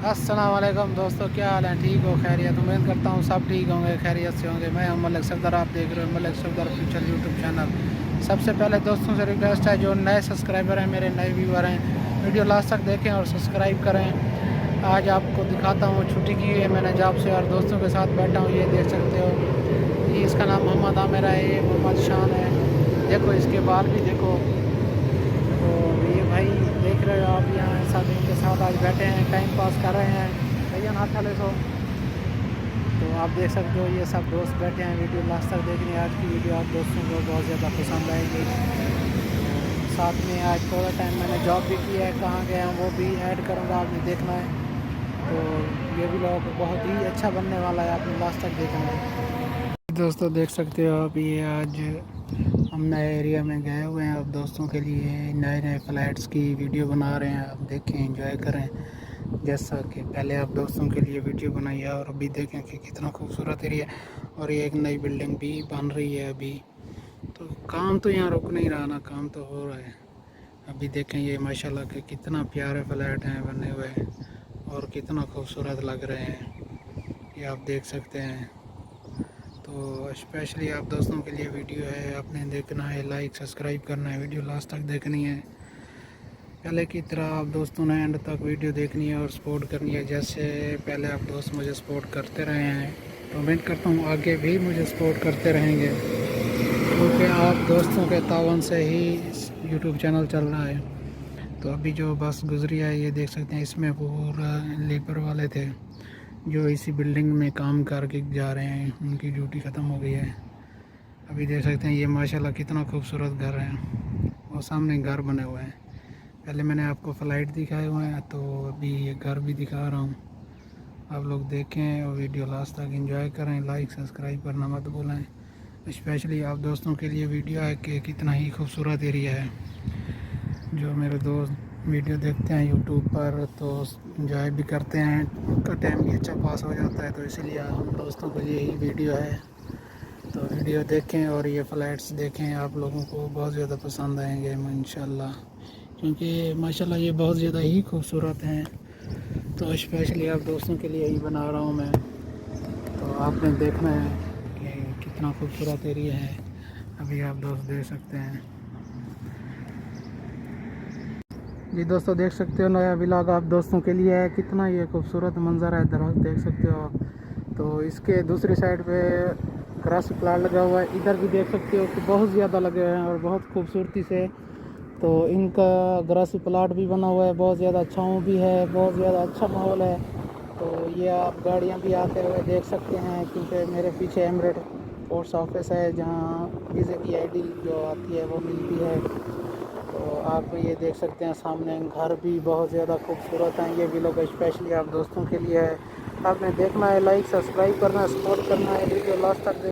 अस्सलाम वालेकुम दोस्तों, क्या हाल है? ठीक हो? खैरियत? उम्मीद करता हूँ सब ठीक होंगे, खैरियत से होंगे। मैं हूं मलिक सफदर, आप देख रहे हो Malik Safdar future YouTube channel. सबसे पहले दोस्तों से रिक्वेस्ट है, जो नए सब्सक्राइबर हैं, मेरे नए व्यूअर हैं, वीडियो लास्ट तक देखें और सब्सक्राइब करें। आज आपको दिखाता हूँ, छुट्टी की है मैंने जॉब से और दोस्तों के साथ बैठा हूँ। ये देख सकते हो, ये इसका नाम मोहम्मद आमिर है, ये मोहम्मद शान है। देखो इसके बाल भी देखो। तो ये भाई देख रहे हो आप, यहाँ सब इनके साथ आज बैठे हैं, टाइम पास कर रहे हैं। भैया ना चले तो आप देख सकते हो, ये सब दोस्त बैठे हैं। वीडियो लास्ट तक देखनी है। आज की वीडियो आप दोस्तों को बहुत ज़्यादा पसंद आएगी। साथ में आज थोड़ा टाइम मैंने जॉब भी किया है, कहाँ गया हूँ वो भी ऐड करूँगा, आपने देखना है। तो ये भी लोग बहुत ही अच्छा बनने वाला है, आपने लास्ट तक देखना है। दोस्तों देख सकते हो आप, ये आज हम नए एरिया में गए हुए हैं। अब दोस्तों के लिए नए नए फ्लैट्स की वीडियो बना रहे हैं। आप देखें, एंजॉय करें। जैसा कि पहले आप दोस्तों के लिए वीडियो बनाई है और अभी देखें कि कितना खूबसूरत एरिया है। और ये एक नई बिल्डिंग भी बन रही है अभी। तो काम तो यहाँ रुक नहीं रहा ना, काम तो हो रहा है। अभी देखें, ये माशाल्लाह के कितना प्यारे फ्लैट हैं बने हुए और कितना खूबसूरत लग रहे हैं, ये आप देख सकते हैं। तो स्पेशली आप दोस्तों के लिए वीडियो है, आपने देखना है, लाइक सब्सक्राइब करना है, वीडियो लास्ट तक देखनी है। पहले की तरह आप दोस्तों ने एंड तक वीडियो देखनी है और सपोर्ट करनी है। जैसे पहले आप दोस्त मुझे सपोर्ट करते रहे हैं, तो उम्मीद करता हूँ आगे भी मुझे सपोर्ट करते रहेंगे, क्योंकि आप दोस्तों के तावन से ही यूट्यूब चैनल चल रहा है। तो अभी जो बस गुजरी है, ये देख सकते हैं, इसमें पूरा लेबर वाले थे जो इसी बिल्डिंग में काम करके जा रहे हैं, उनकी ड्यूटी ख़त्म हो गई है। अभी देख सकते हैं, ये माशाल्लाह कितना खूबसूरत घर है, और सामने घर बने हुए हैं। पहले मैंने आपको फ़्लाइट दिखाए हुए हैं, तो अभी ये घर भी दिखा रहा हूँ। आप लोग देखें और वीडियो लास्ट तक एंजॉय करें। लाइक सब्सक्राइब करना मत भूलें। स्पेशली आप दोस्तों के लिए वीडियो है कि कितना ही खूबसूरत एरिया है। जो मेरे दोस्त वीडियो देखते हैं यूट्यूब पर, तो एंजॉय भी करते हैं, उनका टाइम भी अच्छा पास हो जाता है। तो इसीलिए हम दोस्तों के लिए ही वीडियो है। तो वीडियो देखें और ये फ्लैट्स देखें, आप लोगों को बहुत ज़्यादा पसंद आएंगे इंशाल्लाह, क्योंकि माशाल्लाह ये बहुत ज़्यादा ही खूबसूरत हैं। तो स्पेशली आप दोस्तों के लिए ही बना रहा हूँ मैं। तो आपने देखना है कि कितना खूबसूरत एरिया है। अभी आप दोस्त देख सकते हैं। जी दोस्तों देख सकते हो, नया व्लॉग आप दोस्तों के लिए है। कितना ये खूबसूरत मंजर है, दरख्त देख सकते हो आप। तो इसके दूसरी साइड पे ग्रास प्लांट लगा हुआ है, इधर भी देख सकते हो कि बहुत ज़्यादा लगे हुए हैं और बहुत खूबसूरती से। तो इनका ग्रास प्लाट भी बना हुआ है, बहुत ज़्यादा छाँव भी है, बहुत ज़्यादा अच्छा माहौल है। तो ये आप गाड़ियाँ भी आते हुए देख सकते हैं, क्योंकि मेरे पीछे एमरेट पोस्ट ऑफिस है, जहाँ वीज़े की आईडी जो आती है वो मिलती है। तो आप ये देख सकते हैं, सामने घर भी बहुत ज़्यादा खूबसूरत हैं। ये भी लोग स्पेशली आप दोस्तों के लिए है। आपने देखना है, लाइक सब्सक्राइब करना है, सपोर्ट करना है, वीडियो लास्ट तक